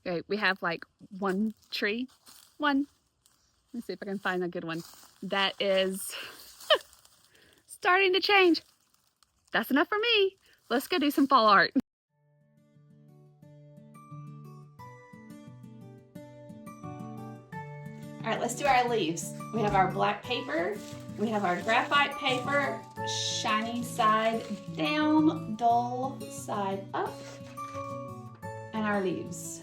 Okay, we have like one tree. One. Let me see if I can find a good one. That is starting to change. That's enough for me. Let's go do some fall art. All right, let's do our leaves. We have our black paper, we have our graphite paper, shiny side down, dull side up, and our leaves.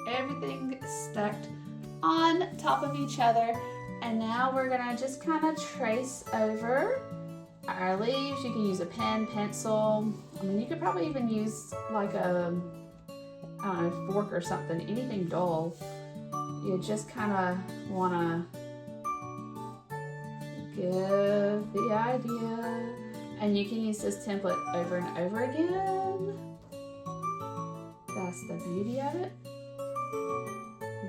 Everything stacked on top of each other. And now we're gonna just kind of trace over our leaves. You can use a pen, pencil. I mean, you could probably even use like a, I don't know, fork or something, anything dull. You just kind of want to give the idea. And you can use this template over and over again. That's the beauty of it.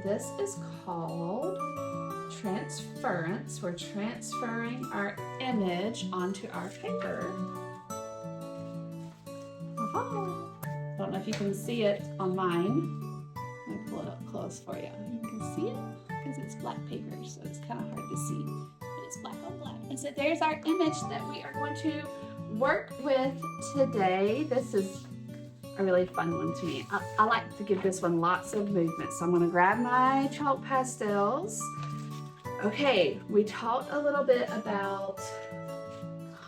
This is called transference. We're transferring our image onto our paper. I don't know if you can see it on mine. Let me pull it up close for you. You can see it because it's black paper, so it's kind of hard to see, but it's black on black. And so there's our image that we are going to work with today. This is a really fun one to me. I like to give this one lots of movement. So I'm gonna grab my chalk pastels. Okay, we talked a little bit about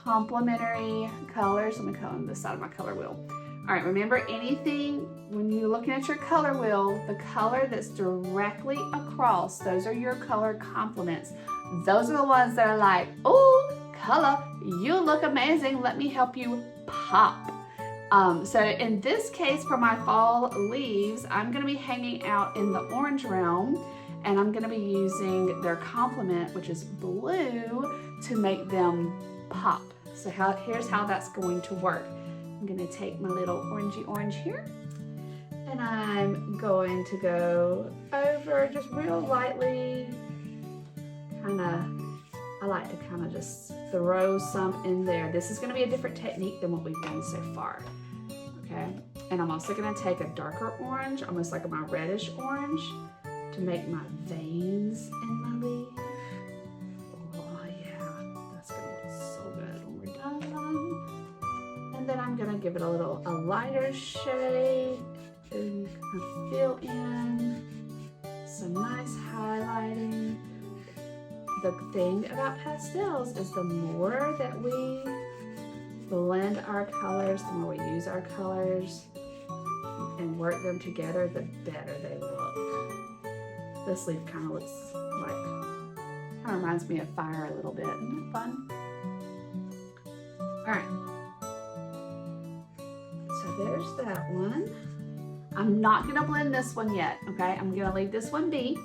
complementary colors. Let me color on this side of my color wheel. All right, remember anything, when you're looking at your color wheel, the color that's directly across, those are your color complements. Those are the ones that are like, oh, color, you look amazing, let me help you pop. So in this case, for my fall leaves, I'm gonna be hanging out in the orange realm, and I'm gonna be using their complement, which is blue, to make them pop. So here's how that's going to work. I'm gonna take my little orangey orange here, and I'm going to go over just real lightly, I like to kind of just throw some in there. This is gonna be a different technique than what we've done so far, okay? And I'm also gonna take a darker orange, almost like my reddish orange, to make my veins in my leaf. Oh yeah, that's gonna look so good when we're done. And then I'm gonna give it a lighter shade and kind of fill in some nice highlighting. The thing about pastels is the more that we blend our colors, the more we use our colors and work them together, the better they look. This leaf kind of looks like, kind of reminds me of fire a little bit. Isn't it fun? All right. So there's that one. I'm not gonna blend this one yet, okay? I'm gonna leave this one be.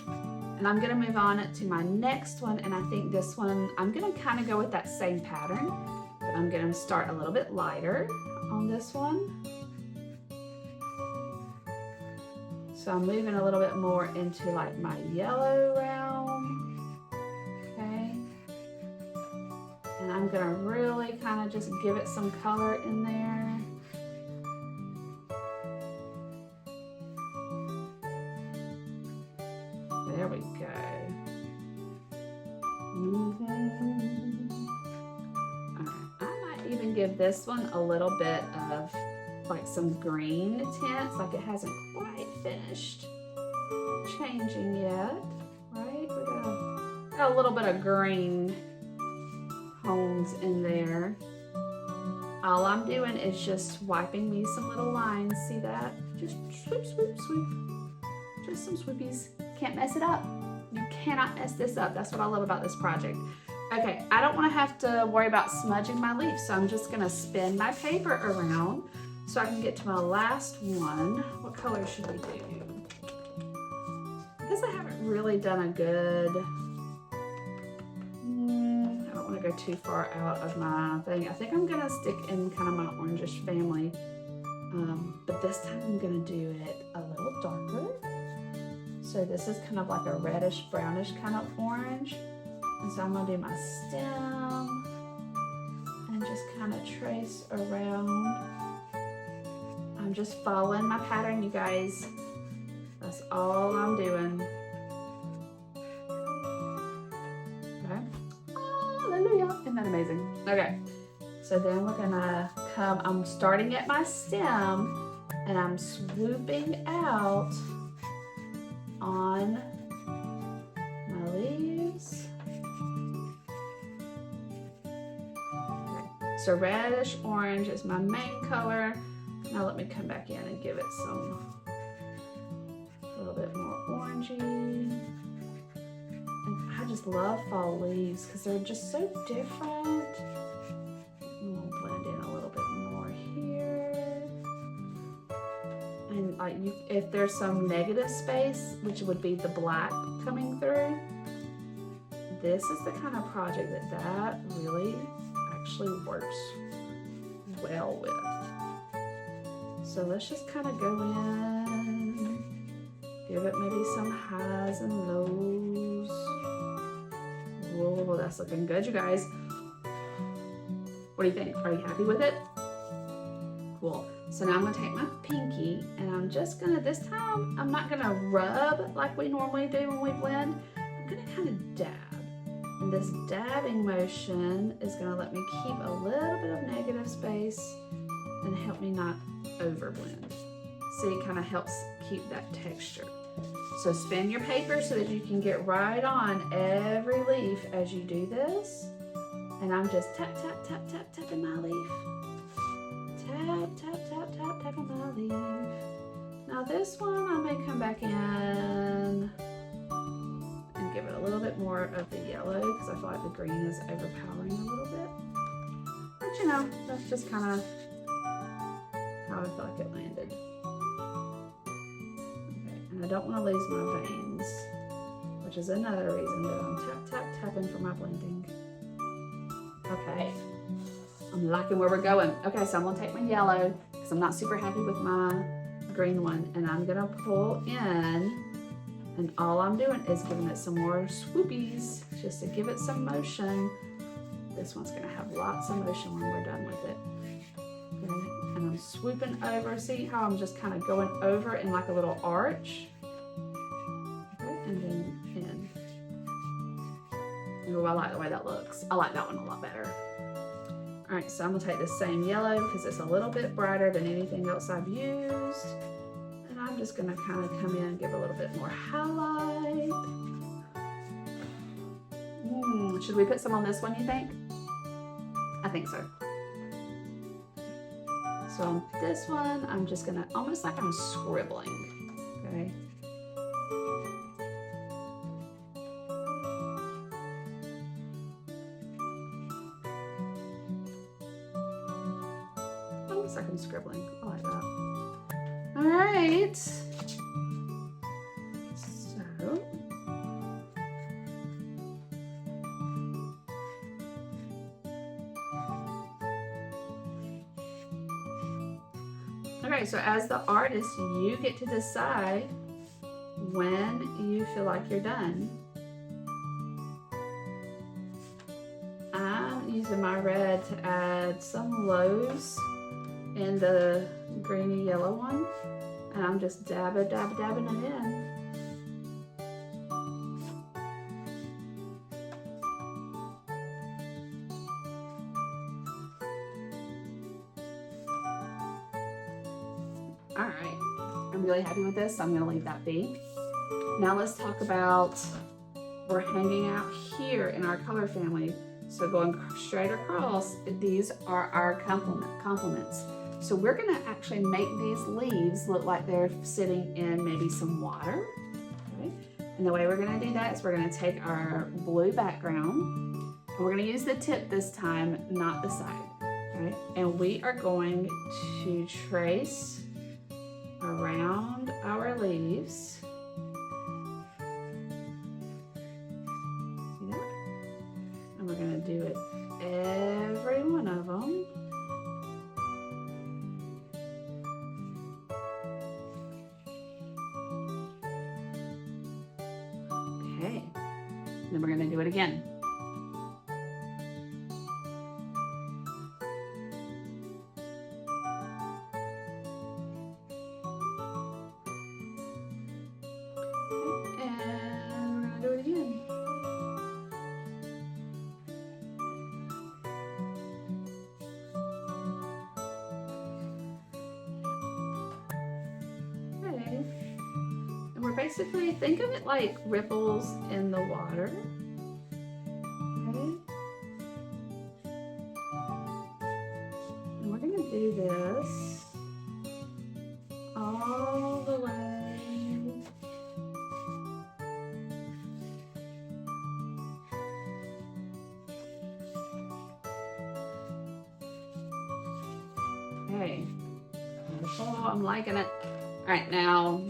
And I'm gonna move on to my next one, and I think this one, I'm gonna kind of go with that same pattern, but I'm gonna start a little bit lighter on this one. So I'm moving a little bit more into like my yellow realm, okay? And I'm gonna really kind of just give it some color in there. There we go. All right. I might even give this one a little bit of like some green tints, like it hasn't quite finished changing yet, right? We got a little bit of green tones in there. All I'm doing is just wiping me some little lines. See that? Just swoop, swoop, swoop. Just some swoopies. Can't mess it up. You cannot mess this up. That's what I love about this project. Okay, I don't want to have to worry about smudging my leaf, so I'm just gonna spin my paper around so I can get to my last one. What color should we do? I guess I haven't really done a good, I don't want to go too far out of my thing. I think I'm gonna stick in kind of my orangish family, but this time I'm gonna do it a little darker. So this is kind of like a reddish, brownish kind of orange. And so I'm gonna do my stem and just kind of trace around. I'm just following my pattern, you guys. A That's all I'm doing. Okay. Hallelujah. Isn't that amazing? Okay. So then we're gonna come, I'm starting at my stem and I'm swooping out on my leaves. Okay. So reddish orange is my main color. Now let me come back in and give it some, a little bit more orangey. And I just love fall leaves because they're just so different. I'm gonna blend in a little bit more here. And like if there's some negative space, which would be the black coming through, this is the kind of project that really actually works well with. So let's just kind of go in, give it maybe some highs and lows. Whoa, that's looking good, you guys. What do you think? Are you happy with it? Cool. So now I'm gonna take my pinky and I'm just gonna, this time, I'm not gonna rub like we normally do when we blend. I'm gonna kind of dab. And this dabbing motion is gonna let me keep a little bit of negative space and help me not overblend. See, it kind of helps keep that texture. So spin your paper so that you can get right on every leaf as you do this. And I'm just tap, tap, tap, tap, tapping my leaf. Tap, tap, tap, tap, tapping my leaf. Now this one, I may come back in and give it a little bit more of the yellow because I feel like the green is overpowering a little bit. But you know, that's just kind of how I feel like it landed. Okay, and I don't want to lose my veins, which is another reason that I'm tap, tap, tapping for my blending. Okay, I'm liking where we're going. Okay, so I'm gonna take my yellow because I'm not super happy with my green one, and I'm gonna pull in, and all I'm doing is giving it some more swoopies just to give it some motion. This one's gonna have lots of motion when we're done with it. Okay, and I'm swooping over. See how I'm just kind of going over in like a little arch? Okay, and then in. Oh, I like the way that looks. I like that one a lot better. All right, so I'm gonna take the same yellow because it's a little bit brighter than anything else I've used. And I'm just gonna kind of come in and give a little bit more highlight. Should we put some on this one, you think? I think so. So on this one, I'm just gonna, almost like I'm scribbling, okay? Almost like I'm scribbling, I like that. All right, so. Okay, so as the artist, you get to decide when you feel like you're done. I'm using my red to add some lows in the greeny yellow one, and I'm just dabbing it in. All right, I'm really happy with this, so I'm gonna leave that be. Now let's talk about, we're hanging out here in our color family. So going straight across, these are our complements. So we're gonna actually make these leaves look like they're sitting in maybe some water. Okay? And the way we're gonna do that is we're gonna take our blue background, and we're gonna use the tip this time, not the side. Okay? And we are going to trace around our leaves. See that? And we're gonna do it every one of them. Okay, then we're gonna do it again. we're basically, think of it like ripples in the water. Okay. And we're gonna do this all the way. Okay. Oh, I'm liking it. All right, now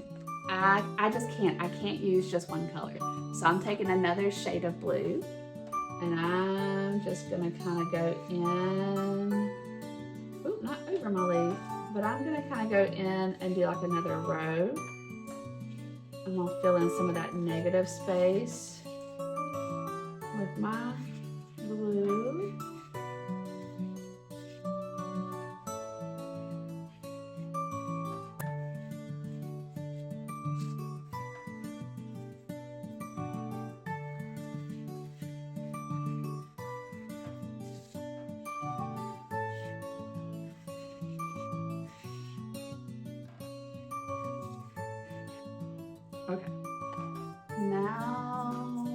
I just can't use just one color. So I'm taking another shade of blue and I'm just gonna kind of go in, ooh, not over my leaf, but I'm gonna kind of go in and do like another row. I'm gonna fill in some of that negative space with my blue. Okay, now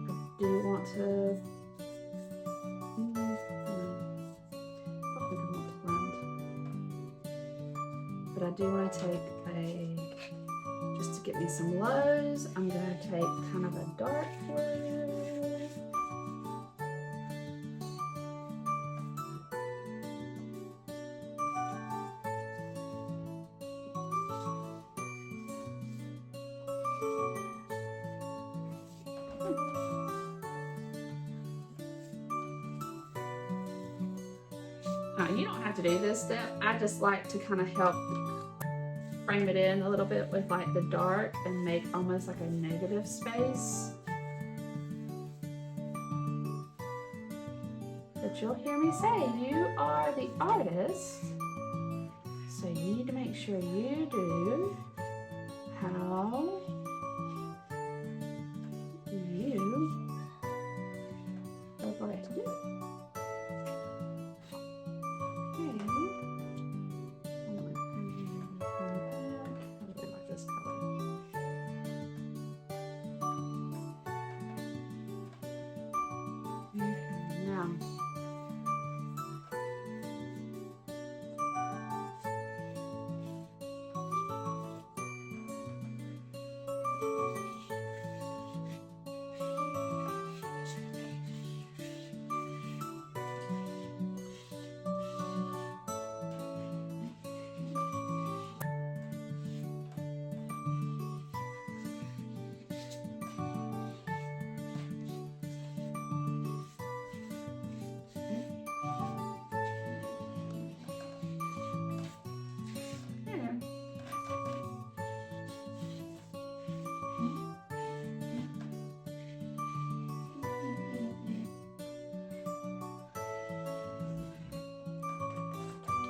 I do want to, but I do want to take just to get me some lows, I'm going to take kind of a dark blue. You don't have to do this step. I just like to kind of help frame it in a little bit with like the dark and make almost like a negative space. But you'll hear me say, you are the artist, so you need to make sure you do how you would like to do it.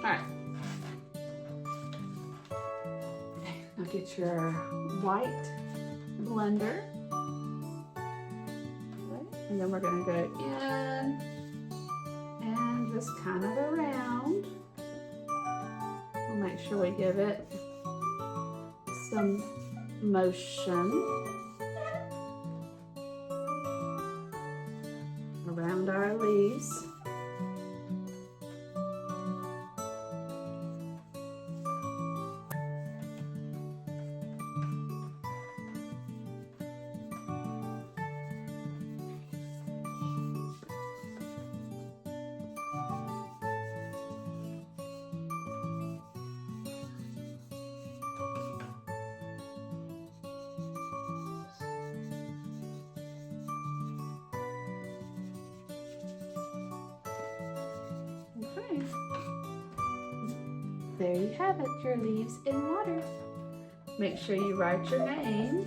All right. Now get your white blender. Okay. And then we're going to go in and just kind of around. We'll make sure we give it some motion around our leaves. There you have it, your leaves in water. Make sure you write your name